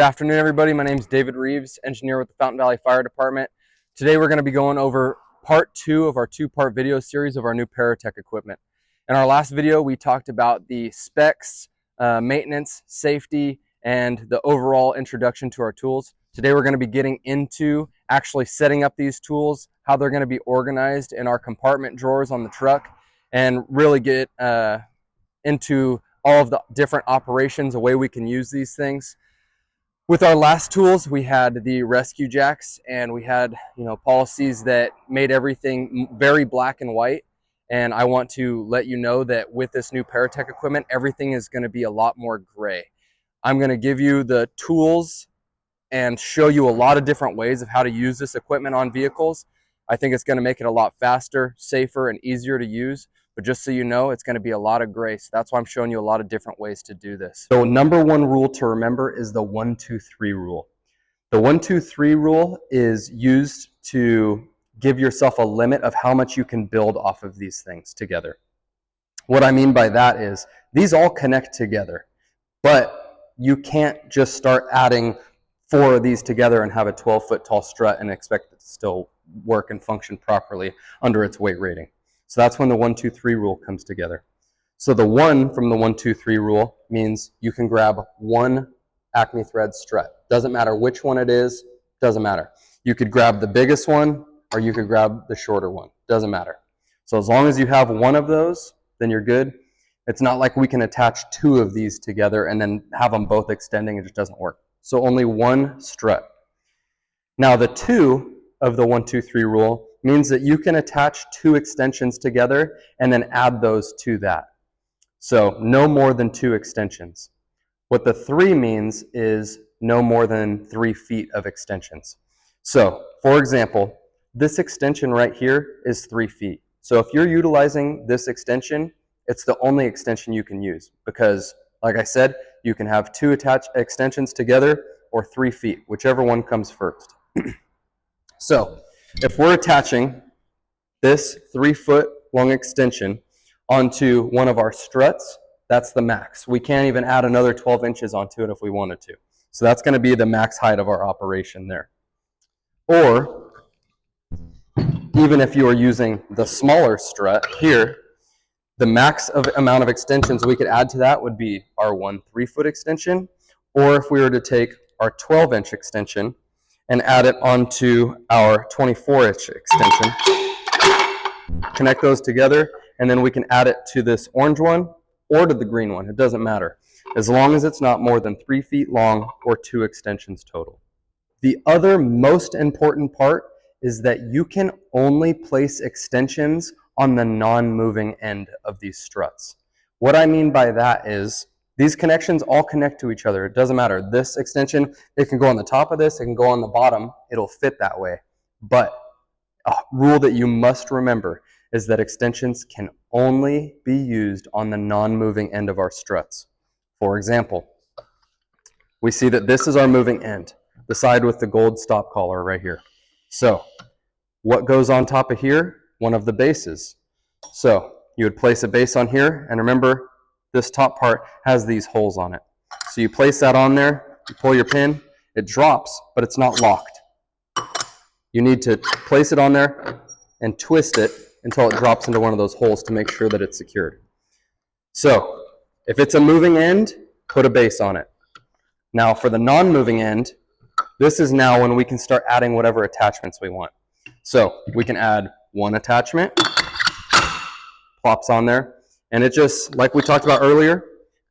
Good afternoon, everybody. My name is David Reeves, engineer with the Fountain Valley Fire Department. Today we're going to be going over part 2 of our 2-part video series of our new Paratech equipment. In our last video, we talked about the specs, maintenance, safety, and the overall introduction to our tools. Today we're going to be getting into actually setting up these tools, how they're going to be organized in our compartment drawers on the truck, and really get into all of the different operations, the way we can use these things. With our last tools, we had the rescue jacks, and we had, policies that made everything very black and white. And I want to let you know that with this new Paratech equipment, everything is going to be a lot more gray. I'm going to give you the tools and show you a lot of different ways of how to use this equipment on vehicles. I think it's going to make it a lot faster, safer, and easier to use. But just so you know, it's going to be a lot of gray. So that's why I'm showing you a lot of different ways to do this. So number one rule to remember is the 1-2-3 rule. The 1-2-3 rule is used to give yourself a limit of how much you can build off of these things together. What I mean by that is these all connect together, but you can't just start adding 4 of these together and have a 12-foot tall strut and expect it to still work and function properly under its weight rating. So that's when the 1-2-3 rule comes together. So the 1 from the 1-2-3 rule means you can grab one Acme thread strut. Doesn't matter which one it is, doesn't matter. You could grab the biggest one or you could grab the shorter one, doesn't matter. So as long as you have one of those, then you're good. It's not like we can attach 2 of these together and then have them both extending. It just doesn't work. So only one strut. Now the 2 of the 1-2-3 rule means that you can attach 2 extensions together and then add those to that. So no more than 2 extensions. What the 3 means is no more than 3 feet of extensions. So for example, this extension right here is 3 feet. So if you're utilizing this extension, it's the only extension you can use because, like I said, you can have 2 attached extensions together or 3 feet, whichever one comes first. So if we're attaching this 3-foot long extension onto one of our struts, that's the max. We can't even add another 12 inches onto it if we wanted to. So that's going to be the max height of our operation there. Or even if you are using the smaller strut here, the max amount of extensions we could add to that would be our 1 3-foot extension, or if we were to take our 12-inch extension and add it onto our 24-inch extension, connect those together, and then we can add it to this orange one or to the green one. It doesn't matter, as long as it's not more than 3 feet long or 2 extensions total. The other most important part is that you can only place extensions on the non-moving end of these struts. What I mean by that is these connections all connect to each other. It doesn't matter. This extension, it can go on the top of this, it can go on the bottom. It'll fit that way. But a rule that you must remember is that extensions can only be used on the non-moving end of our struts. For example, we see that this is our moving end, the side with the gold stop collar right here. So what goes on top of here? One of the bases. So you would place a base on here, and remember, this top part has these holes on it. So you place that on there, you pull your pin, it drops, but it's not locked. You need to place it on there and twist it until it drops into one of those holes to make sure that it's secured. So if it's a moving end, put a base on it. Now for the non-moving end, this is now when we can start adding whatever attachments we want. So we can add 1 attachment, plops on there. And it just, like we talked about earlier,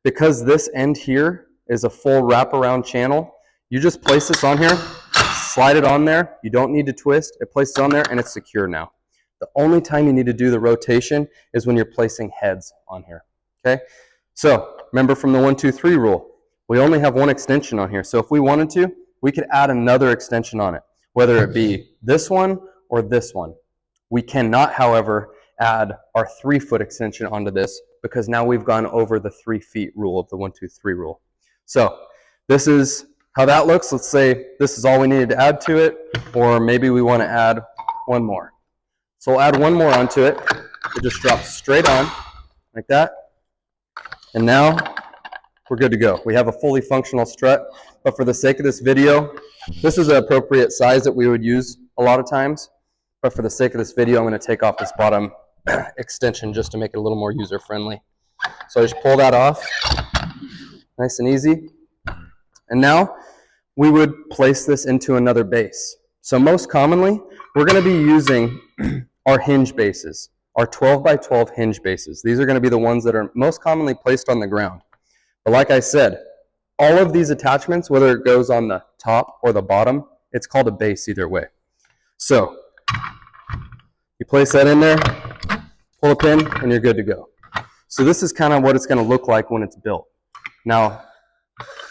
because this end here is a full wraparound channel, you just place this on here, slide it on there. You don't need to twist. It places on there and it's secure now. The only time you need to do the rotation is when you're placing heads on here. Okay? So remember from the 1-2-3 rule, we only have 1 extension on here. So if we wanted to, we could add another extension on it, whether it be this one or this one. We cannot, however, add our 3-foot extension onto this because now we've gone over the 3 feet rule of the 1-2-3 rule. So this is how that looks. Let's say this is all we needed to add to it, or maybe we want to add 1 more. So we'll add 1 more onto it. It just drops straight on like that. And now we're good to go. We have a fully functional strut but for the sake of this video, this is an appropriate size that we would use a lot of times. But for the sake of this video, I'm going to take off this bottom extension just to make it a little more user-friendly. So I just pull that off, nice and easy. And now we would place this into another base. So most commonly, we're going to be using our hinge bases, our 12 by 12 hinge bases. These are going to be the ones that are most commonly placed on the ground. But like I said, all of these attachments, whether it goes on the top or the bottom, it's called a base either way. So you place that in there, pull a pin, and you're good to go. So this is kind of what it's going to look like when it's built. Now,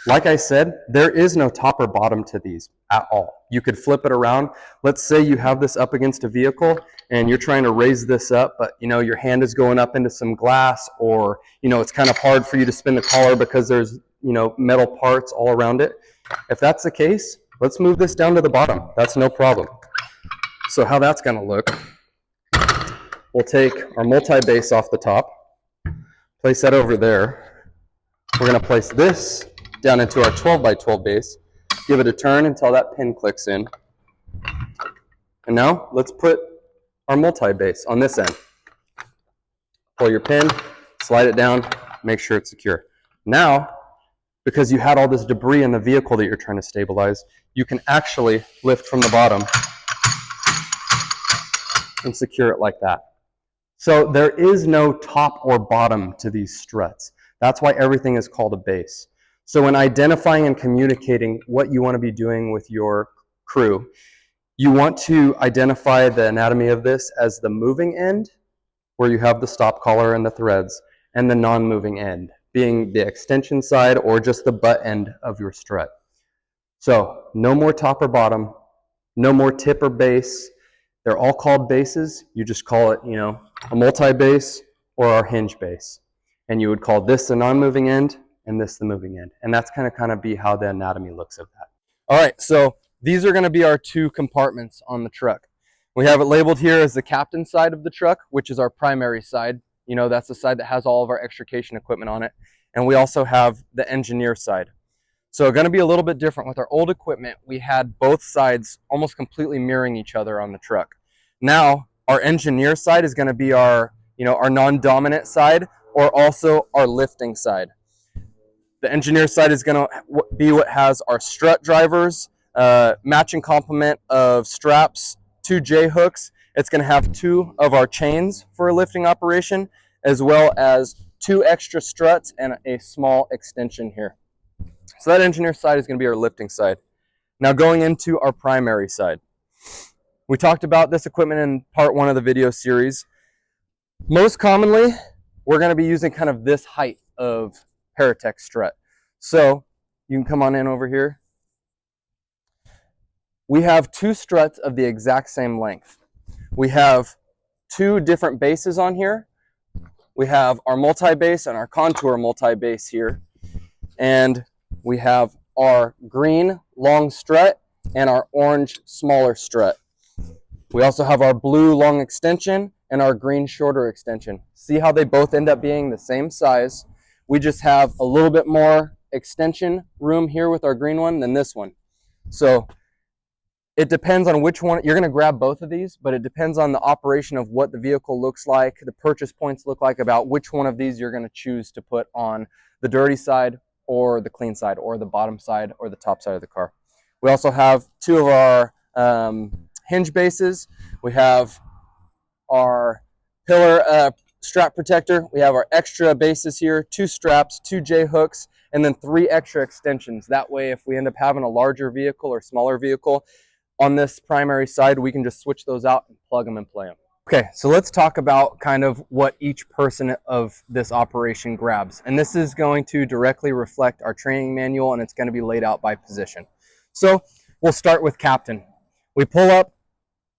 like I said, there is no top or bottom to these at all. You could flip it around. Let's say you have this up against a vehicle and you're trying to raise this up, but your hand is going up into some glass, or it's kind of hard for you to spin the collar because there's metal parts all around it. If that's the case, let's move this down to the bottom. That's no problem. So how that's going to look, we'll take our multi-base off the top, place that over there. We're going to place this down into our 12 by 12 base, give it a turn until that pin clicks in. And now let's put our multi-base on this end. Pull your pin, slide it down, make sure it's secure. Now, because you had all this debris in the vehicle that you're trying to stabilize, you can actually lift from the bottom and secure it like that. So there is no top or bottom to these struts. That's why everything is called a base. So when identifying and communicating what you want to be doing with your crew, you want to identify the anatomy of this as the moving end, where you have the stop collar and the threads, and the non-moving end, being the extension side or just the butt end of your strut. So no more top or bottom, no more tip or base. They're all called bases. You just call it, a multi-base or our hinge base. And you would call this the non-moving end and this the moving end. And that's kind of be how the anatomy looks of that. All right, so these are going to be our two compartments on the truck. We have it labeled here as the captain's side of the truck, which is our primary side. That's the side that has all of our extrication equipment on it. And we also have the engineer side. So going to be a little bit different. With our old equipment, we had both sides almost completely mirroring each other on the truck. Now, our engineer side is going to be our, our non-dominant side, or also our lifting side. The engineer side is going to be what has our strut drivers, matching complement of straps, 2 J-hooks. It's going to have 2 of our chains for a lifting operation, as well as 2 extra struts and a small extension here. So that engineer side is going to be our lifting side. Now going into our primary side. We talked about this equipment in part 1 of the video series. Most commonly, we're going to be using kind of this height of Paratech strut. So you can come on in over here. We have 2 struts of the exact same length. We have 2 different bases on here. We have our multi-base and our contour multi-base here. And we have our green long strut and our orange smaller strut. We also have our blue long extension and our green shorter extension. See how they both end up being the same size. We just have a little bit more extension room here with our green one than this one. So it depends on which one. You're going to grab both of these, but it depends on the operation of what the vehicle looks like, the purchase points look like, about which one of these you're going to choose to put on the dirty side or the clean side, or the bottom side or the top side of the car. We also have 2 of our hinge bases. We have our pillar strap protector. We have our extra bases here, 2 straps, 2 J-hooks, and then 3 extra extensions. That way, if we end up having a larger vehicle or smaller vehicle on this primary side, we can just switch those out and plug them and play them. Okay, so let's talk about kind of what each person of this operation grabs. And this is going to directly reflect our training manual, and it's going to be laid out by position. So we'll start with captain. We pull up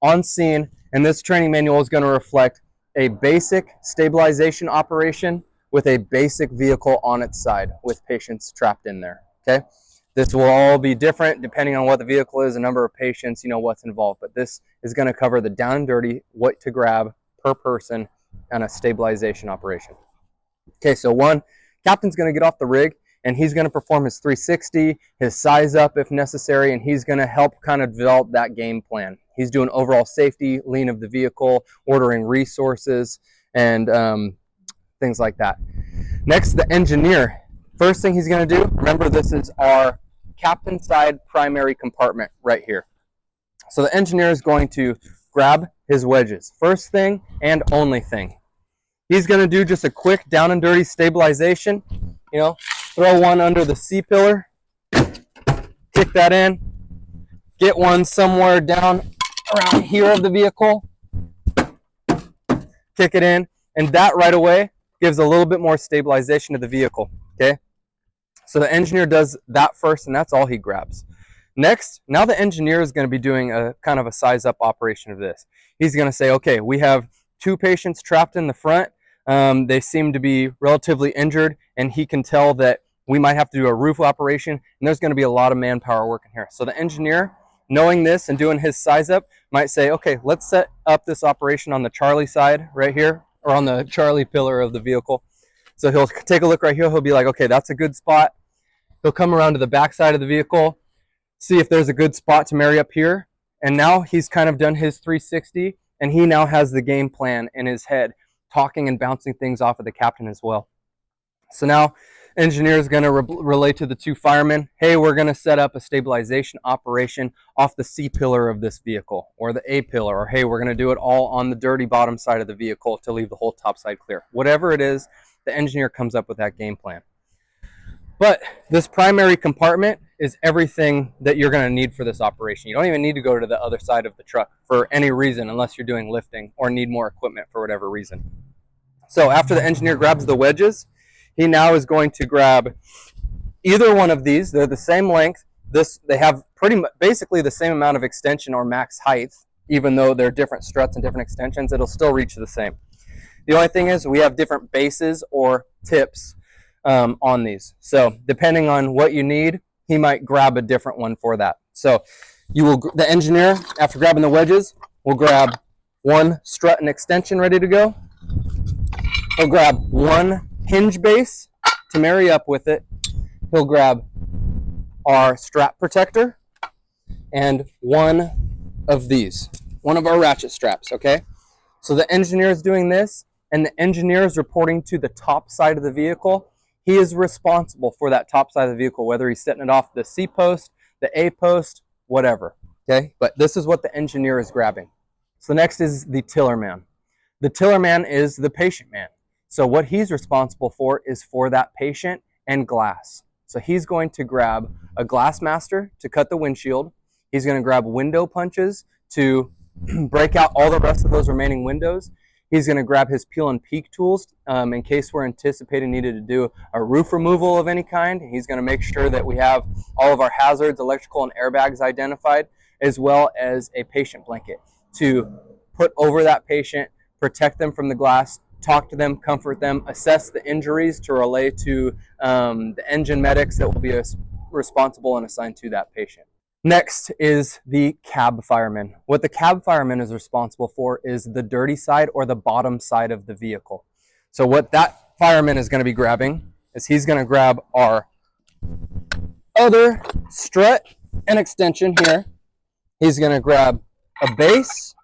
on scene, and this training manual is going to reflect a basic stabilization operation with a basic vehicle on its side with patients trapped in there, okay? This will all be different depending on what the vehicle is, the number of patients, what's involved. But this is going to cover the down and dirty, what to grab per person, and a stabilization operation. Okay, so 1, captain's going to get off the rig. and he's going to perform his 360, his size up if necessary, and he's going to help kind of develop that game plan. He's doing overall safety, lean of the vehicle, ordering resources, and things like that. Next, the engineer. First thing he's going to do, remember this is our captain side primary compartment right here. So the engineer is going to grab his wedges. First thing and only thing. He's going to do just a quick down and dirty stabilization. You know, throw one under the C-pillar, kick that in, get one somewhere down around here of the vehicle, kick it in, and that right away gives a little bit more stabilization to the vehicle, okay? So the engineer does that first, and that's all he grabs. Next, now the engineer is going to be doing a kind of a size up operation of this. He's going to say, okay, we have 2 patients trapped in the front. They seem to be relatively injured, and he can tell that we might have to do a roof operation, and there's going to be a lot of manpower working here. So the engineer, knowing this and doing his size up, might say, okay, let's set up this operation on the Charlie side right here, or on the Charlie pillar of the vehicle. So he'll take a look right here. He'll be like, okay, that's a good spot. He'll come around to the back side of the vehicle, see if there's a good spot to marry up here. And now he's kind of done his 360, and he now has the game plan in his head, talking and bouncing things off of the captain as well. So now engineer is going to relate to the 2 firemen, hey, we're going to set up a stabilization operation off the C pillar of this vehicle, or the A pillar, or hey, we're going to do it all on the dirty bottom side of the vehicle to leave the whole top side clear. Whatever it is, the engineer comes up with that game plan. But this primary compartment is everything that you're going to need for this operation. You don't even need to go to the other side of the truck for any reason unless you're doing lifting or need more equipment for whatever reason. So after the engineer grabs the wedges, he now is going to grab either one of these. They're the same length. They have basically the same amount of extension or max height, even though they're different struts and different extensions, it'll still reach the same. The only thing is we have different bases or tips on these. So depending on what you need, he might grab a different one for that. So the engineer, after grabbing the wedges, will grab one strut and extension ready to go. He'll grab one hinge base to marry up with it. He'll grab our strap protector and one of these, one of our ratchet straps, okay? So the engineer is doing this, and the engineer is reporting to the top side of the vehicle. He is responsible for that top side of the vehicle, whether he's setting it off the C post, the A post, whatever, okay? But this is what the engineer is grabbing. So next is the tiller man. The tiller man is the patient man. So what he's responsible for is for that patient and glass. So he's going to grab a glass master to cut the windshield. He's going to grab window punches to break out all the rest of those remaining windows. He's going to grab his peel and peak tools in case we're anticipating needed to do a roof removal of any kind. He's going to make sure that we have all of our hazards, electrical and airbags identified, as well as a patient blanket to put over that patient, protect them from the glass, talk to them, comfort them, assess the injuries to relay to the engine medics that will be responsible and assigned to that patient. Next is the cab fireman. What the cab fireman is responsible for is the dirty side or the bottom side of the vehicle. So what that fireman is going to be grabbing is he's going to grab our other strut and extension here. He's going to grab a base,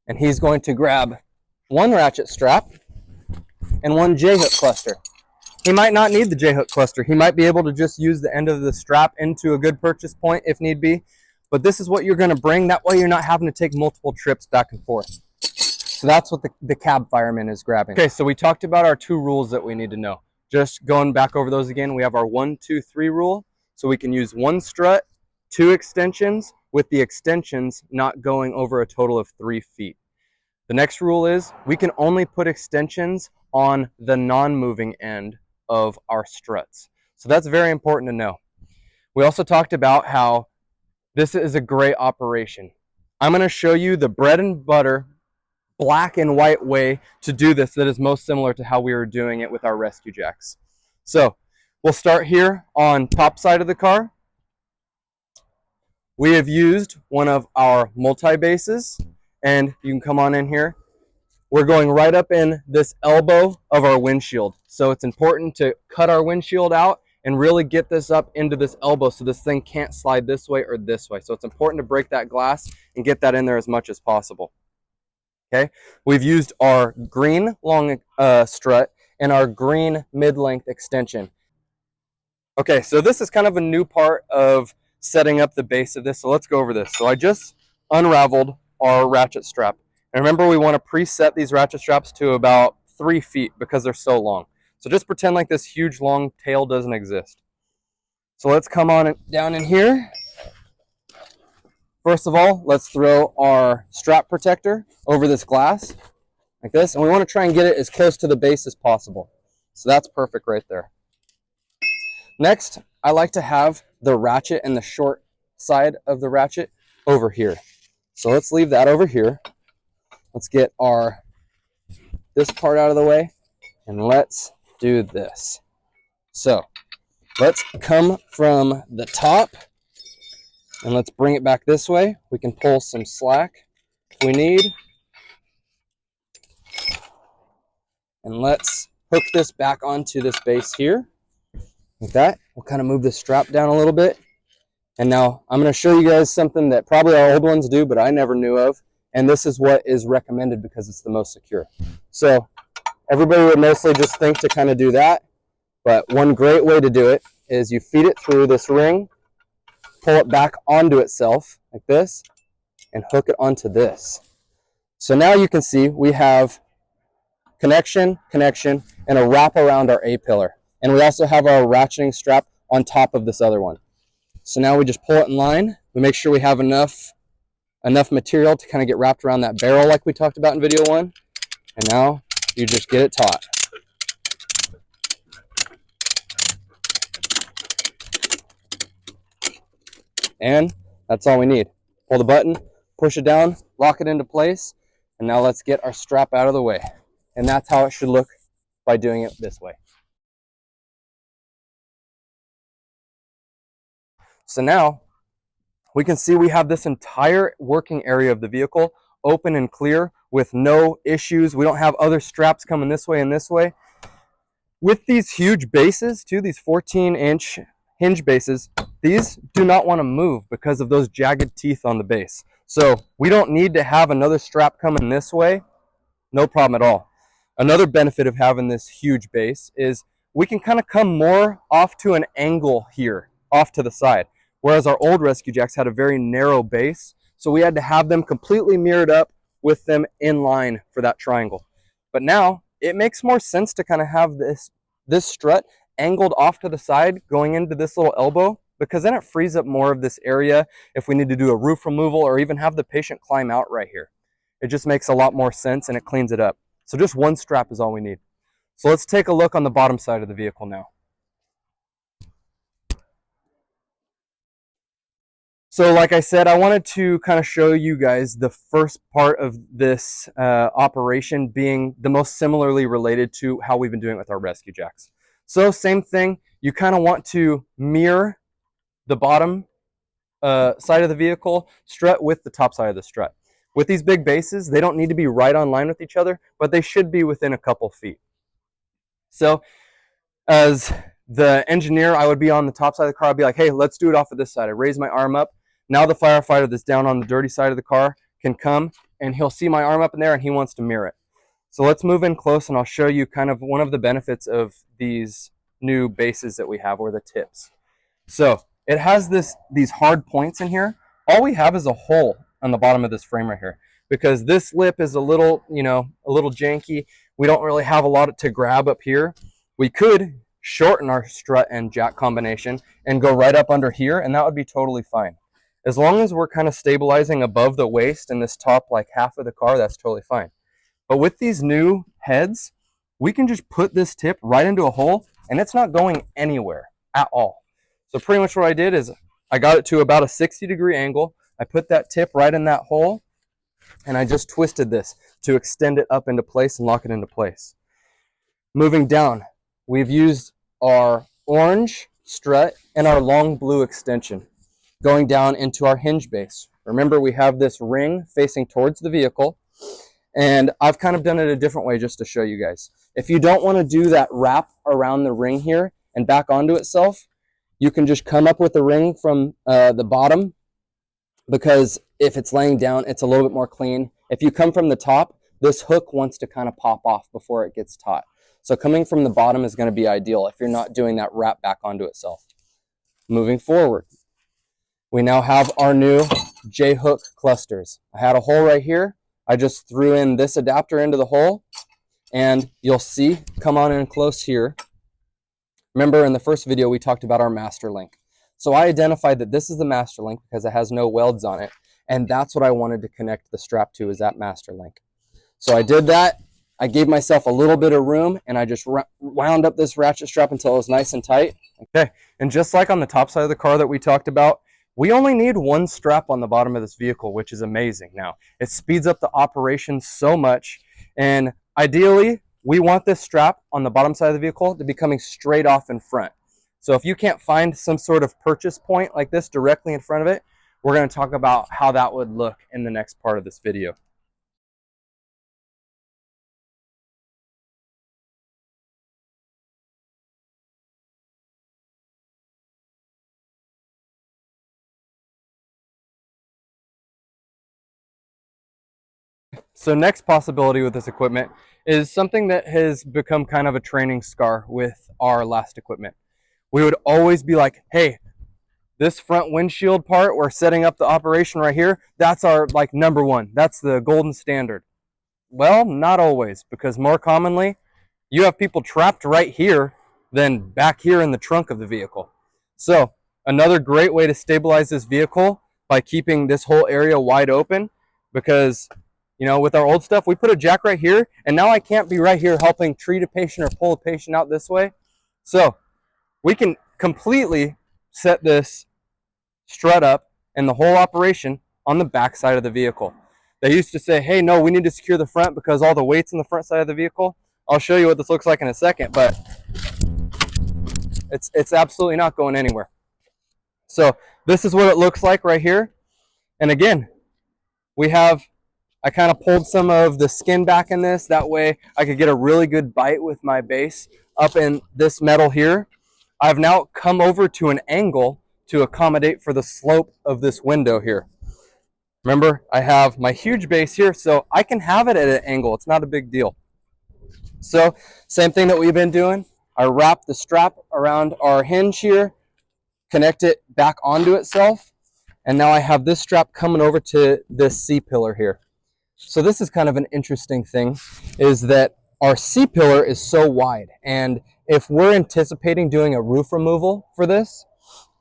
and he's going to grab one ratchet strap and one J-hook cluster. He might not need the J-hook cluster. He might be able to just use the end of the strap into a good purchase point if need be. But this is what you're going to bring. That way you're not having to take multiple trips back and forth. So that's what the cab fireman is grabbing. Okay, so we talked about our 2 rules that we need to know. Just going back over those again, we have our 1, 2, 3 rule. So we can use 1 strut, 2 extensions, with the extensions not going over a total of 3 feet. The next rule is we can only put extensions on the non-moving end of our struts. So that's very important to know. We also talked about how this is a great operation. I'm going to show you the bread and butter, black and white way to do this that is most similar to how we were doing it with our rescue jacks. So we'll start here on top side of the car. We have used one of our multi-bases, and you can come on in here. we're going right up in this elbow of our windshield. So it's important to cut our windshield out and really get this up into this elbow so this thing can't slide this way or this way. So it's important to break that glass and get that in there as much as possible. Okay, we've used our green long strut and our green mid-length extension. Okay, so this is kind of a new part of setting up the base of this. So let's go over this. So I just unraveled our ratchet strap. And remember, we want to preset these ratchet straps to about 3 feet because they're so long. So just pretend like this huge long tail doesn't exist. So let's come on down in here. First of all, let's throw our strap protector over this glass like this. And we want to try and get it as close to the base as possible. So that's perfect right there. Next, I like to have the ratchet and the short side of the ratchet over here. So let's leave that over here. Let's get this part out of the way and let's do this. So let's come from the top and let's bring it back this way. We can pull some slack if we need. And let's hook this back onto this base here. Like that, we'll kind of move the strap down a little bit. And now I'm going to show you guys something that probably our old ones do, but I never knew of. And this is what is recommended because it's the most secure. So everybody would mostly just think to kind of do that. But one great way to do it is you feed it through this ring, pull it back onto itself like this, and hook it onto this. So now you can see we have connection, and a wrap around our A-pillar. And we also have our ratcheting strap on top of this other one. So now we just pull it in line. We make sure we have enough material to kind of get wrapped around that barrel like we talked about in video 1. And now you just get it taut. And that's all we need. Pull the button, push it down, lock it into place, and now let's get our strap out of the way. And that's how it should look by doing it this way. So now we can see we have this entire working area of the vehicle open and clear with no issues. We don't have other straps coming this way and this way. With these huge bases too, these 14-inch hinge bases, these do not want to move because of those jagged teeth on the base. So we don't need to have another strap coming this way. No problem at all. Another benefit of having this huge base is we can kind of come more off to an angle here, off to the side. Whereas our old rescue jacks had a very narrow base, so we had to have them completely mirrored up with them in line for that triangle. But now it makes more sense to kind of have this strut angled off to the side going into this little elbow, because then it frees up more of this area if we need to do a roof removal or even have the patient climb out right here. It just makes a lot more sense and it cleans it up. So just one strap is all we need. So let's take a look on the bottom side of the vehicle now. So like I said, I wanted to kind of show you guys the first part of this operation being the most similarly related to how we've been doing it with our rescue jacks. So same thing, you kind of want to mirror the bottom side of the vehicle strut with the top side of the strut. With these big bases, they don't need to be right on line with each other, but they should be within a couple feet. So as the engineer, I would be on the top side of the car. I'd be like, hey, let's do it off of this side. I raise my arm up. Now the firefighter that's down on the dirty side of the car can come and he'll see my arm up in there and he wants to mirror it. So let's move in close and I'll show you kind of one of the benefits of these new bases that we have, or the tips. So it has these hard points in here. All we have is a hole on the bottom of this frame right here, because this lip is a little janky. We don't really have a lot to grab up here. We could shorten our strut and jack combination and go right up under here, and that would be totally fine. As long as we're kind of stabilizing above the waist in this top like half of the car, that's totally fine. But with these new heads, we can just put this tip right into a hole and it's not going anywhere at all. So pretty much what I did is I got it to about a 60-degree angle. I put that tip right in that hole and I just twisted this to extend it up into place and lock it into place. Moving down, we've used our orange strut and our long blue extension going down into our hinge base. Remember, we have this ring facing towards the vehicle, And I've kind of done it a different way just to show you guys. If you don't want to do that wrap around the ring here and back onto itself, you can just come up with the ring from the bottom, because if it's laying down, it's a little bit more clean. If you come from the top, this hook wants to kind of pop off before it gets taut. So coming from the bottom is going to be ideal if you're not doing that wrap back onto itself. Moving forward, we now have our new J-hook clusters. I had a hole right here. I just threw in this adapter into the hole, and you'll see, come on in close here. Remember in the first video, we talked about our master link. So I identified that this is the master link because it has no welds on it, and that's what I wanted to connect the strap to, is that master link. So I did that. I gave myself a little bit of room, and I just wound up this ratchet strap until it was nice and tight. Okay, and just like on the top side of the car that we talked about, we only need one strap on the bottom of this vehicle, which is amazing. Now, it speeds up the operation so much, and ideally, we want this strap on the bottom side of the vehicle to be coming straight off in front. So if you can't find some sort of purchase point like this directly in front of it, we're going to talk about how that would look in the next part of this video. So next possibility with this equipment is something that has become kind of a training scar with our last equipment. We would always be like, hey, this front windshield part, we're setting up the operation right here. That's our like number one. That's the golden standard. Well, not always, because more commonly, you have people trapped right here than back here in the trunk of the vehicle. So another great way to stabilize this vehicle by keeping this whole area wide open, because you know, with our old stuff, we put a jack right here, and now I can't be right here helping treat a patient or pull a patient out this way. So we can completely set this strut up and the whole operation on the back side of the vehicle. They used to say, hey, no, we need to secure the front because all the weight's on the front side of the vehicle. I'll show you what this looks like in a second, but it's absolutely not going anywhere. So this is what it looks like right here. And again, I kind of pulled some of the skin back in this. That way I could get a really good bite with my base up in this metal here. I've now come over to an angle to accommodate for the slope of this window here. Remember, I have my huge base here, so I can have it at an angle. It's not a big deal. So same thing that we've been doing. I wrap the strap around our hinge here, connect it back onto itself, and now I have this strap coming over to this C-pillar here. So this is kind of an interesting thing, is that our C-pillar is so wide, and if we're anticipating doing a roof removal for this,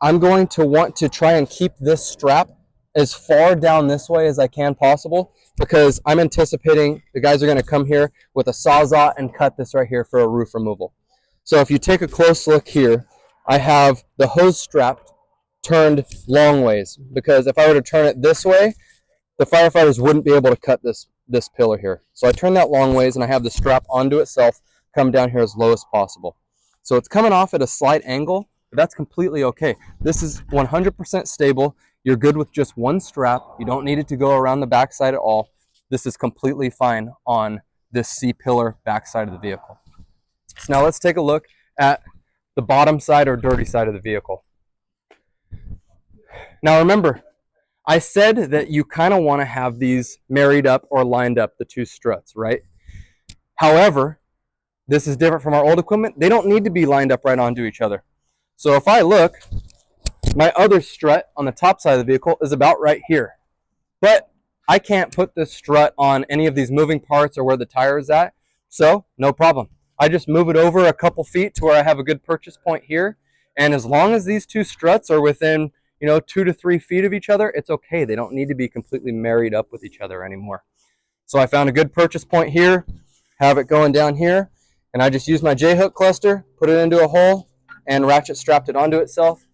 I'm going to want to try and keep this strap as far down this way as I can possible, because I'm anticipating the guys are going to come here with a Sawzall and cut this right here for a roof removal. So if you take a close look here, I have the hose strap turned long ways, because if I were to turn it this way, the firefighters wouldn't be able to cut this pillar here. So I turn that long ways, and I have the strap onto itself come down here as low as possible. So it's coming off at a slight angle, but that's completely okay. This is 100% stable. You're good with just one strap. You don't need it to go around the backside at all. This is completely fine on this C-pillar backside of the vehicle. So now let's take a look at the bottom side or dirty side of the vehicle. Now remember, I said that you kind of want to have these married up or lined up, the two struts, right? However, this is different from our old equipment. They don't need to be lined up right onto each other. So if I look, my other strut on the top side of the vehicle is about right here. But I can't put this strut on any of these moving parts or where the tire is at, so no problem. I just move it over a couple feet to where I have a good purchase point here, and as long as these two struts are within 2 to 3 feet of each other, it's okay. They don't need to be completely married up with each other anymore. So I found a good purchase point here, have it going down here, and I just use my J-hook cluster, put it into a hole, and ratchet strapped it onto itself.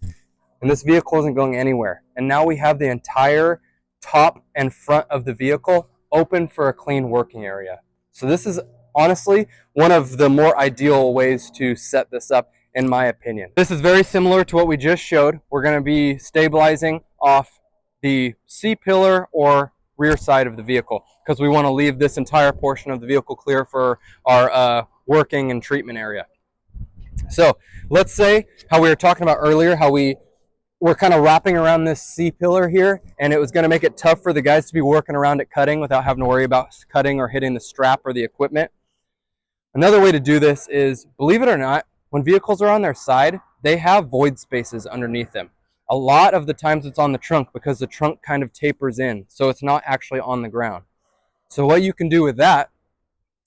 And this vehicle isn't going anywhere. And now we have the entire top and front of the vehicle open for a clean working area. So this is honestly one of the more ideal ways to set this up, in my opinion. This is very similar to what we just showed. We're going to be stabilizing off the C-pillar or rear side of the vehicle, because we want to leave this entire portion of the vehicle clear for our working and treatment area. So let's say how we were talking about earlier, how we're kind of wrapping around this C-pillar here, and it was going to make it tough for the guys to be working around it cutting without having to worry about cutting or hitting the strap or the equipment. Another way to do this is, believe it or not, when vehicles are on their side, they have void spaces underneath them. A lot of the times it's on the trunk because the trunk kind of tapers in, so it's not actually on the ground. So what you can do with that,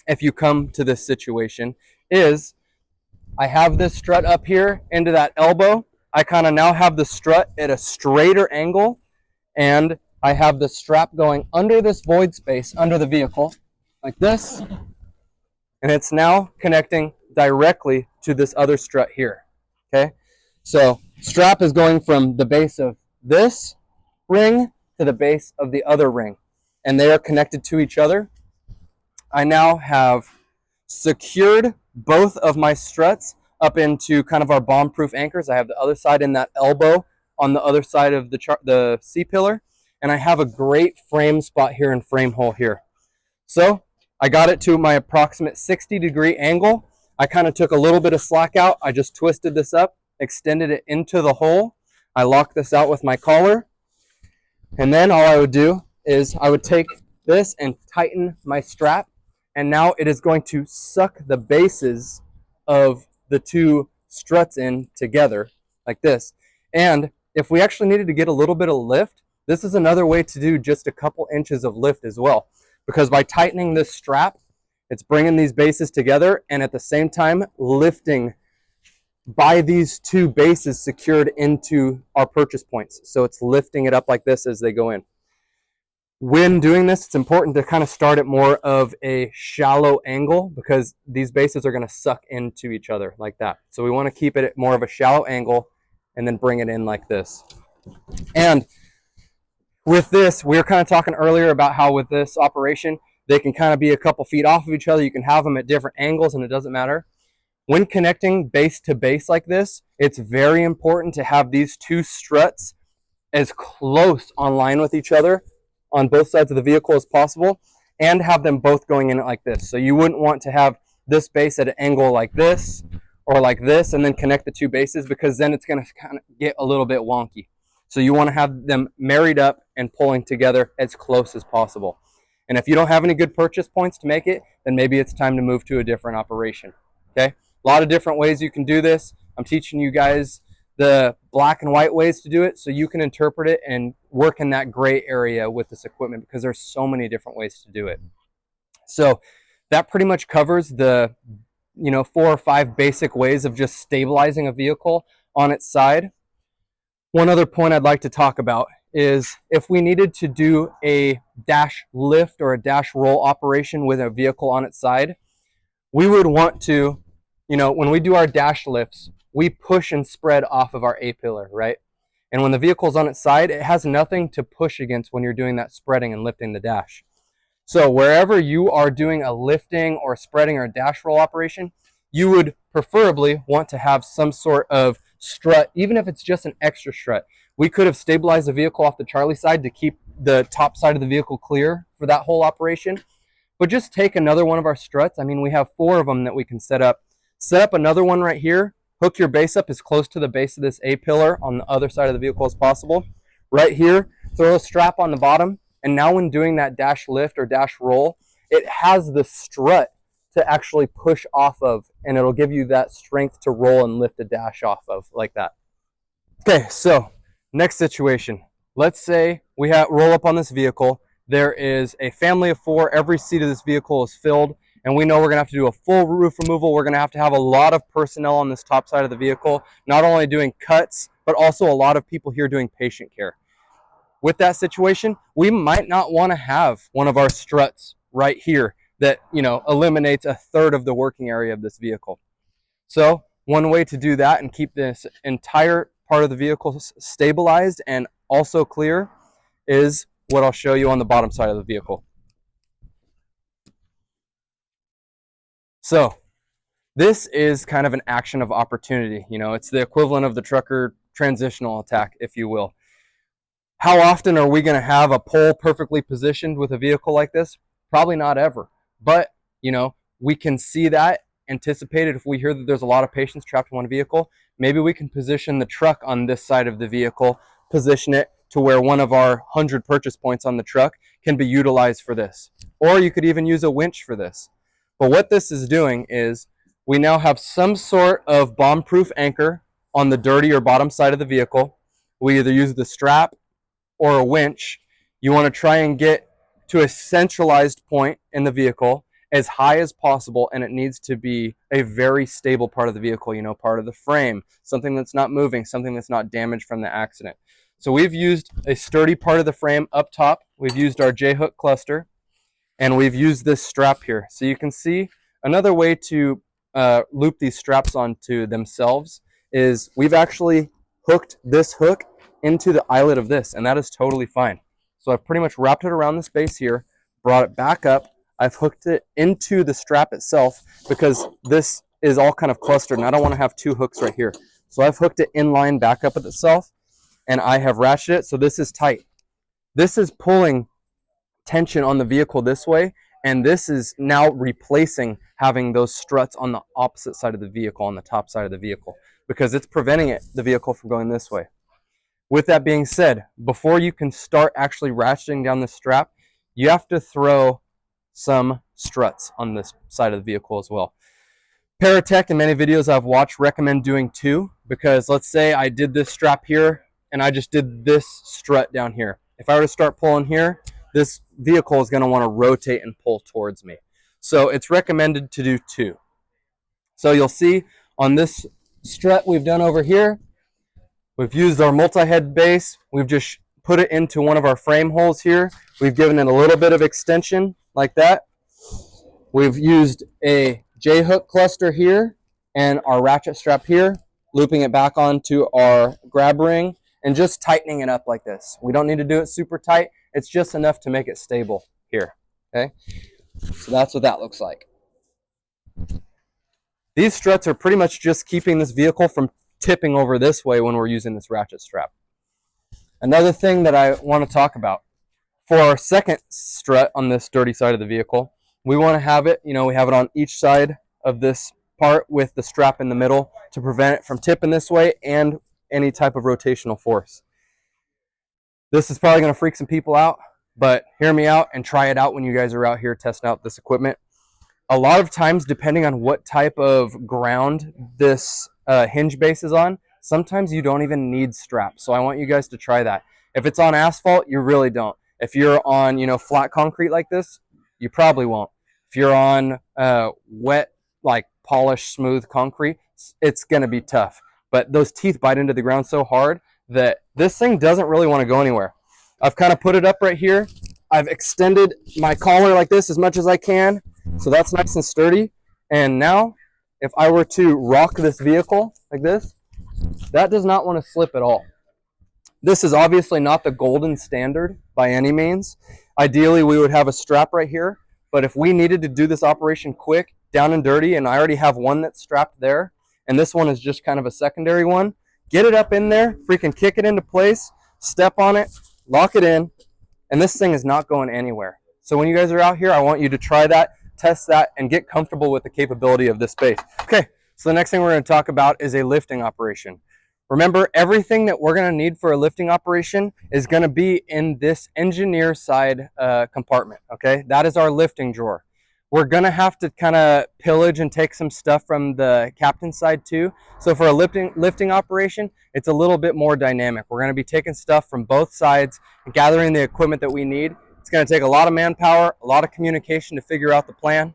if you come to this situation, is I have this strut up here into that elbow. I kind of now have the strut at a straighter angle, and I have the strap going under this void space under the vehicle like this, and it's now connecting directly to this other strut here. Okay, so strap is going from the base of this ring to the base of the other ring, and they are connected to each other. I now have secured both of my struts up into kind of our bomb-proof anchors. I have the other side in that elbow on the other side of the C-pillar, and I have a great frame spot here and frame hole here. So I got it to my approximate 60-degree angle. I kind of took a little bit of slack out. I just twisted this up, extended it into the hole. I locked this out with my collar. And then all I would do is I would take this and tighten my strap. And now it is going to suck the bases of the two struts in together like this. And if we actually needed to get a little bit of lift, this is another way to do just a couple inches of lift as well. Because by tightening this strap, it's bringing these bases together and at the same time lifting by these two bases secured into our purchase points. So it's lifting it up like this as they go in. When doing this, it's important to kind of start at more of a shallow angle because these bases are going to suck into each other like that. So we want to keep it at more of a shallow angle and then bring it in like this. And with this, we were kind of talking earlier about how with this operation, they can kind of be a couple feet off of each other. You can have them at different angles and it doesn't matter. When connecting base to base like this, it's very important to have these two struts as close on line with each other on both sides of the vehicle as possible and have them both going in like this. So you wouldn't want to have this base at an angle like this or like this and then connect the two bases because then it's going to kind of get a little bit wonky. So you want to have them married up and pulling together as close as possible. And if you don't have any good purchase points to make it, then maybe it's time to move to a different operation. Okay? A lot of different ways you can do this. I'm teaching you guys the black and white ways to do it so you can interpret it and work in that gray area with this equipment because there's so many different ways to do it. So that pretty much covers the 4 or 5 basic ways of just stabilizing a vehicle on its side. One other point I'd like to talk about is if we needed to do a dash lift or a dash roll operation with a vehicle on its side, we would want to, when we do our dash lifts, we push and spread off of our A-pillar, right? And when the vehicle's on its side, it has nothing to push against when you're doing that spreading and lifting the dash. So wherever you are doing a lifting or spreading or a dash roll operation, you would preferably want to have some sort of strut, even if it's just an extra strut. We could have stabilized the vehicle off the Charlie side to keep the top side of the vehicle clear for that whole operation. But just take another one of our struts. I mean, we have 4 of them that we can set up. Set up another one right here. Hook your base up as close to the base of this A-pillar on the other side of the vehicle as possible. Right here, throw a strap on the bottom. And now when doing that dash lift or dash roll, it has the strut to actually push off of, and it'll give you that strength to roll and lift a dash off of like that. Okay, so next situation. Let's say we roll up on this vehicle. There is a family of 4. Every seat of this vehicle is filled, and we know we're going to have to do a full roof removal. We're going to have a lot of personnel on this top side of the vehicle, not only doing cuts, but also a lot of people here doing patient care. With that situation, we might not want to have one of our struts right here that eliminates a third of the working area of this vehicle. So one way to do that and keep this entire part of the vehicle stabilized and also clear is what I'll show you on the bottom side of the vehicle. So this is kind of an action of opportunity. It's the equivalent of the trucker transitional attack, if you will. How often are we going to have a pole perfectly positioned with a vehicle like this? Probably not ever. But, you know, we can see that, anticipate it. If we hear that there's a lot of patients trapped in one vehicle, maybe we can position the truck on this side of the vehicle, position it to where one of our 100 purchase points on the truck can be utilized for this. Or you could even use a winch for this. But what this is doing is we now have some sort of bomb-proof anchor on the dirty or bottom side of the vehicle. We either use the strap or a winch. You want to try and get to a centralized point in the vehicle as high as possible, and it needs to be a very stable part of the vehicle, you know, part of the frame, something that's not moving, something that's not damaged from the accident. So we've used a sturdy part of the frame up top. We've used our J-hook cluster, and we've used this strap here. So you can see another way to loop these straps onto themselves is we've actually hooked this hook into the eyelet of this, and that is totally fine. So I've pretty much wrapped it around this base here, brought it back up. I've hooked it into the strap itself because this is all kind of clustered, and I don't want to have two hooks right here. So I've hooked it in line back up at itself, and I have ratcheted it so this is tight. This is pulling tension on the vehicle this way, and this is now replacing having those struts on the opposite side of the vehicle, on the top side of the vehicle, because it's preventing the vehicle from going this way. With that being said, before you can start actually ratcheting down the strap, you have to throw some struts on this side of the vehicle as well. Paratech, in many videos I've watched, recommend doing 2, because let's say I did this strap here and I just did this strut down here. If I were to start pulling here, this vehicle is going to want to rotate and pull towards me. So it's recommended to do 2. So you'll see on this strut we've done over here, we've used our multi-head base. We've just put it into one of our frame holes here. We've given it a little bit of extension like that. We've used a J-hook cluster here and our ratchet strap here, looping it back onto our grab ring and just tightening it up like this. We don't need to do it super tight. It's just enough to make it stable here, okay? So that's what that looks like. These struts are pretty much just keeping this vehicle from tipping over this way when we're using this ratchet strap. Another thing that I want to talk about, for our second strut on this dirty side of the vehicle, we want to have it, you know, we have it on each side of this part with the strap in the middle to prevent it from tipping this way and any type of rotational force. This is probably going to freak some people out, but hear me out and try it out when you guys are out here testing out this equipment. A lot of times, depending on what type of ground this hinge base is on, sometimes you don't even need straps. So I want you guys to try that. If it's on asphalt, you really don't. If you're on, you know, flat concrete like this, you probably won't. If you're on wet, like polished, smooth concrete, it's going to be tough. But those teeth bite into the ground so hard that this thing doesn't really want to go anywhere. I've kind of put it up right here. I've extended my collar like this as much as I can, so that's nice and sturdy. And now, if I were to rock this vehicle like this, that does not want to slip at all. This is obviously not the golden standard by any means. Ideally, we would have a strap right here, but if we needed to do this operation quick, down and dirty, and I already have one that's strapped there, and this one is just kind of a secondary one, get it up in there, freaking kick it into place, step on it, lock it in, and this thing is not going anywhere. So when you guys are out here, I want you to try that, test that, and get comfortable with the capability of this base. Okay, so the next thing we're going to talk about is a lifting operation. Remember, everything that we're going to need for a lifting operation is going to be in this engineer side compartment, okay? That is our lifting drawer. We're going to have to kind of pillage and take some stuff from the captain's side too. So for a lifting operation, it's a little bit more dynamic. We're going to be taking stuff from both sides and gathering the equipment that we need. It's going to take a lot of manpower, a lot of communication to figure out the plan.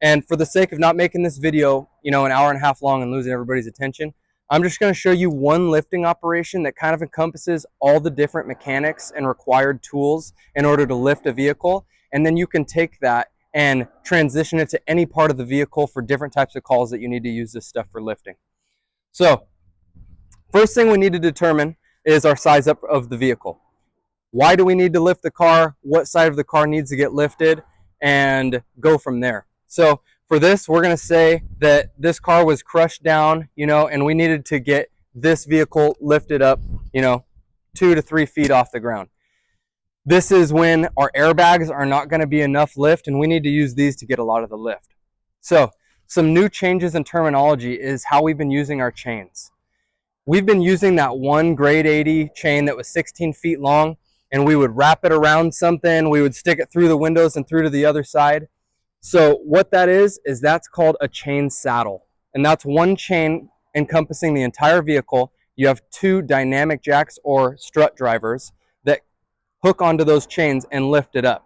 And for the sake of not making this video, you know, an hour and a half long and losing everybody's attention, I'm just going to show you one lifting operation that kind of encompasses all the different mechanics and required tools in order to lift a vehicle. And then you can take that and transition it to any part of the vehicle for different types of calls that you need to use this stuff for lifting. So first thing we need to determine is our size up of the vehicle. Why do we need to lift the car? What side of the car needs to get lifted? And go from there. So for this, we're going to say that this car was crushed down, you know, and we needed to get this vehicle lifted up, you know, 2 to 3 feet off the ground. This is when our airbags are not going to be enough lift, and we need to use these to get a lot of the lift. So some new changes in terminology is how we've been using our chains. We've been using that one grade 80 chain that was 16 feet long, and we would wrap it around something, we would stick it through the windows and through to the other side. So what that is that's called a chain saddle, and that's one chain encompassing the entire vehicle. You have 2 dynamic jacks or strut drivers that hook onto those chains and lift it up.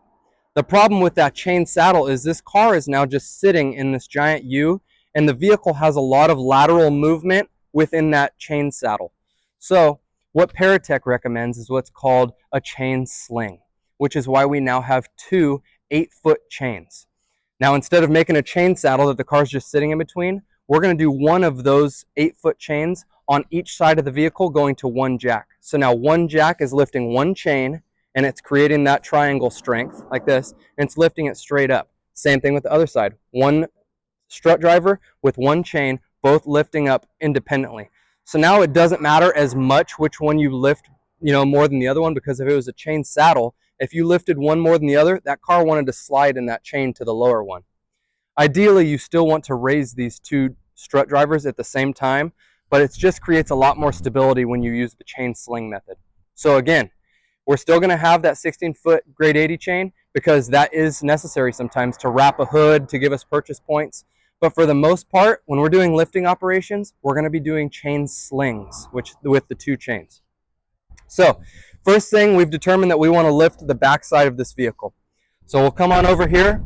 The problem with that chain saddle is this car is now just sitting in this giant U, and the vehicle has a lot of lateral movement within that chain saddle. So what Paratech recommends is what's called a chain sling, which is why we now have 2 8-foot chains. Now, instead of making a chain saddle that the car's just sitting in between, we're going to do one of those 8-foot chains on each side of the vehicle going to one jack. So now one jack is lifting one chain, and it's creating that triangle strength like this, and it's lifting it straight up. Same thing with the other side. One strut driver with one chain, both lifting up independently. So now it doesn't matter as much which one you lift, more than the other one, because if it was a chain saddle, if you lifted one more than the other, that car wanted to slide in that chain to the lower one. Ideally, you still want to raise these 2 strut drivers at the same time, but it just creates a lot more stability when you use the chain sling method. So again, we're still going to have that 16-foot grade 80 chain because that is necessary sometimes to wrap a hood to give us purchase points. But for the most part, when we're doing lifting operations, we're going to be doing chain slings, with the 2 chains. So first thing, we've determined that we want to lift the back side of this vehicle. So we'll come on over here.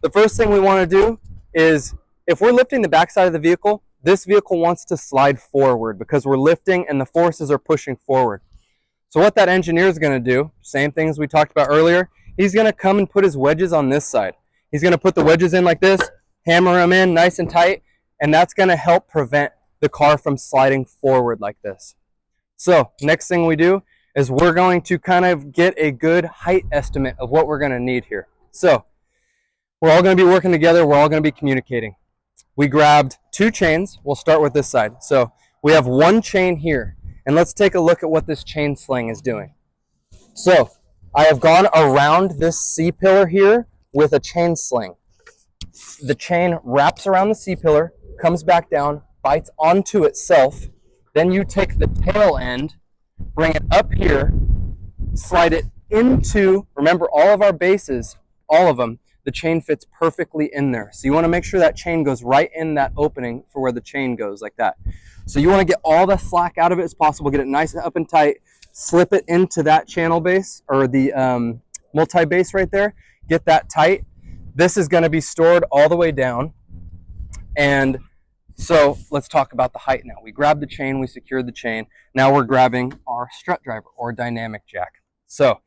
The first thing we want to do is, if we're lifting the back side of the vehicle, this vehicle wants to slide forward because we're lifting and the forces are pushing forward. So what that engineer is going to do, same thing as we talked about earlier, he's going to come and put his wedges on this side. He's going to put the wedges in like this, hammer them in nice and tight, and that's going to help prevent the car from sliding forward like this. So next thing we do is we're going to kind of get a good height estimate of what we're going to need here. So we're all going to be working together. We're all going to be communicating. We grabbed 2 chains. We'll start with this side. So we have one chain here, and let's take a look at what this chain sling is doing. So I have gone around this C-pillar here with a chain sling. The chain wraps around the C-pillar, comes back down, bites onto itself. Then you take the tail end, bring it up here, slide it into, remember all of our bases, all of them, the chain fits perfectly in there. So you want to make sure that chain goes right in that opening for where the chain goes, like that. So you want to get all the slack out of it as possible, get it nice and up and tight, slip it into that channel base, or the multi-base right there, get that tight. This is going to be stored all the way down. And so let's talk about the height now. We grabbed the chain, we secured the chain. Now we're grabbing our strut driver or dynamic jack. So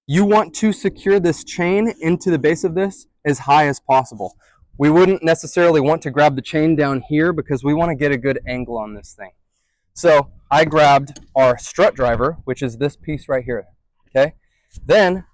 you want to secure this chain into the base of this as high as possible. We wouldn't necessarily want to grab the chain down here because we want to get a good angle on this thing. So I grabbed our strut driver, which is this piece right here. Okay. Then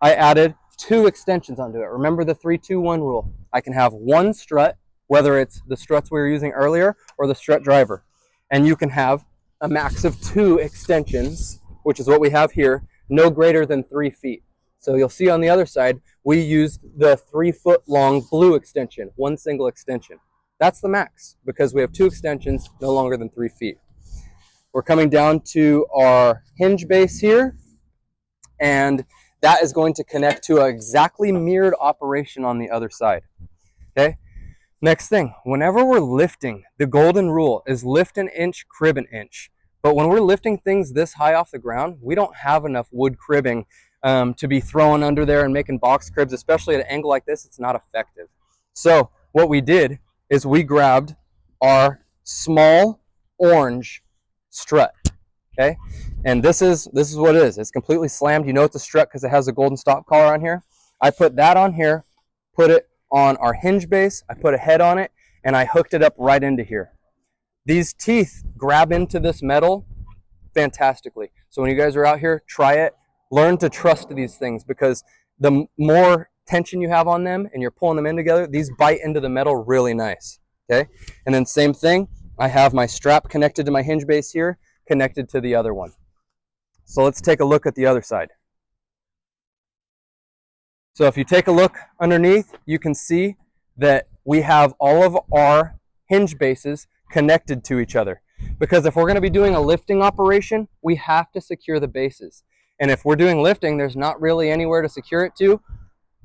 I added 2 extensions onto it. Remember the 3-2-1 rule. I can have one strut, whether it's the struts we were using earlier or the strut driver. And you can have a max of 2 extensions, which is what we have here, no greater than 3 feet. So you'll see on the other side, we used the 3-foot long blue extension, one single extension. That's the max because we have 2 extensions, no longer than 3 feet. We're coming down to our hinge base here, and that is going to connect to an exactly mirrored operation on the other side. Okay. Next thing, whenever we're lifting, the golden rule is lift an inch, crib an inch. But when we're lifting things this high off the ground, we don't have enough wood cribbing to be throwing under there and making box cribs, especially at an angle like this. It's not effective. So what we did is we grabbed our small orange strut. Okay, and this is what it is. It's completely slammed. You know it's a strut because it has a golden stop collar on here. I put that on here, put it on our hinge base. I put a head on it, and I hooked it up right into here. These teeth grab into this metal fantastically. So when you guys are out here, try it. Learn to trust these things because the more tension you have on them and you're pulling them in together, these bite into the metal really nice. Okay, and then same thing. I have my strap connected to my hinge base here, connected to the other one. So let's take a look at the other side. So if you take a look underneath, you can see that we have all of our hinge bases connected to each other. Because if we're going to be doing a lifting operation, we have to secure the bases. And if we're doing lifting, there's not really anywhere to secure it to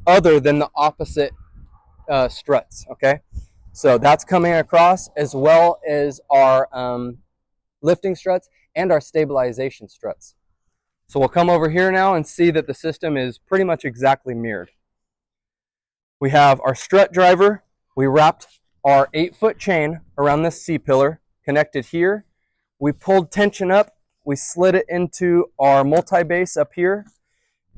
other than the opposite struts, okay? So that's coming across, as well as our lifting struts and our stabilization struts. So we'll come over here now and see that the system is pretty much exactly mirrored. We have our strut driver. We wrapped our 8-foot chain around this C-pillar, connected here. We pulled tension up. We slid it into our multi-base up here.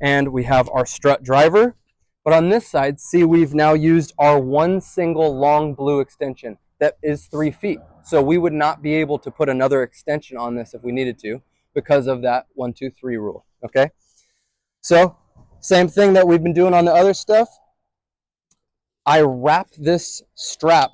And we have our strut driver. But on this side, see, we've now used our one single long blue extension that is 3 feet. So we would not be able to put another extension on this if we needed to, because of that 1, 2, 3 rule, okay? So same thing that we've been doing on the other stuff. I wrapped this strap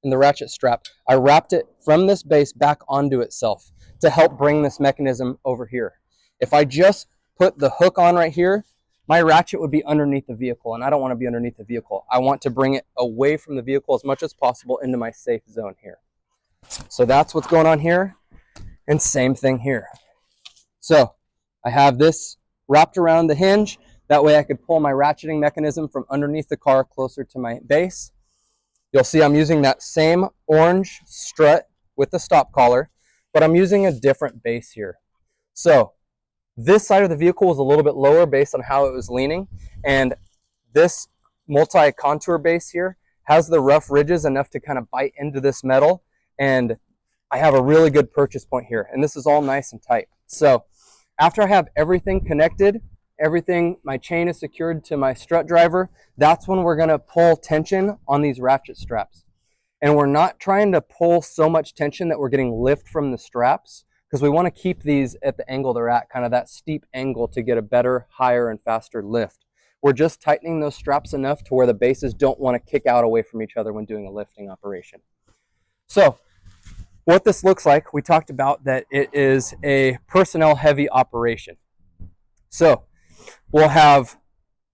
in the ratchet strap. I wrapped it from this base back onto itself to help bring this mechanism over here. If I just put the hook on right here, my ratchet would be underneath the vehicle, and I don't want to be underneath the vehicle. I want to bring it away from the vehicle as much as possible into my safe zone here. So that's what's going on here, and same thing here. So I have this wrapped around the hinge. That way I could pull my ratcheting mechanism from underneath the car closer to my base. You'll see I'm using that same orange strut with the stop collar, but I'm using a different base here. So this side of the vehicle was a little bit lower based on how it was leaning, and this multi-contour base here has the rough ridges enough to kind of bite into this metal, and I have a really good purchase point here, and this is all nice and tight. So after I have everything connected, my chain is secured to my strut driver, that's when we're going to pull tension on these ratchet straps. And we're not trying to pull so much tension that we're getting lift from the straps, because we want to keep these at the angle they're at, kind of that steep angle, to get a better, higher, and faster lift. We're just tightening those straps enough to where the bases don't want to kick out away from each other when doing a lifting operation. So what this looks like, we talked about that it is a personnel heavy operation. So we'll have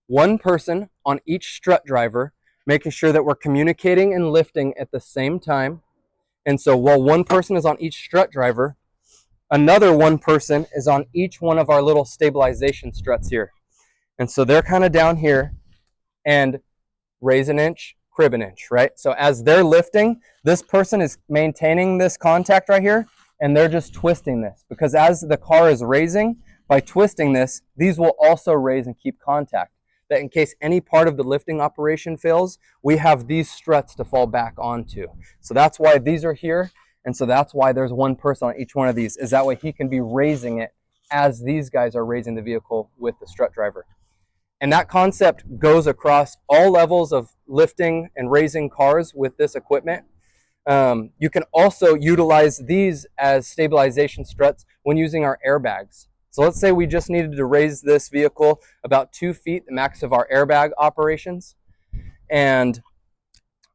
one person on each strut driver, making sure that we're communicating and lifting at the same time. And so while one person is on each strut driver, another one person is on each one of our little stabilization struts here. And so they're kind of down here and raise an inch, crib an inch, right? So as they're lifting, this person is maintaining this contact right here, and they're just twisting this, because as the car is raising, by twisting this, these will also raise and keep contact. That in case any part of the lifting operation fails, we have these struts to fall back onto. So that's why these are here, and so that's why there's one person on each one of these, is that way he can be raising it as these guys are raising the vehicle with the strut driver. And that concept goes across all levels of lifting and raising cars with this equipment. You can also utilize these as stabilization struts when using our airbags. So let's say we just needed to raise this vehicle about 2 feet, the max of our airbag operations. And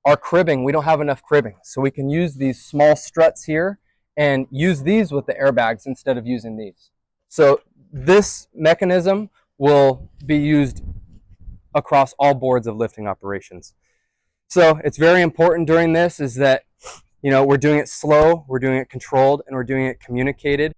our cribbing, we don't have enough cribbing. So we can use these small struts here and use these with the airbags instead of using these. So this mechanism will be used across all boards of lifting operations. So it's very important during this is that, we're doing it slow, we're doing it controlled, and we're doing it communicated.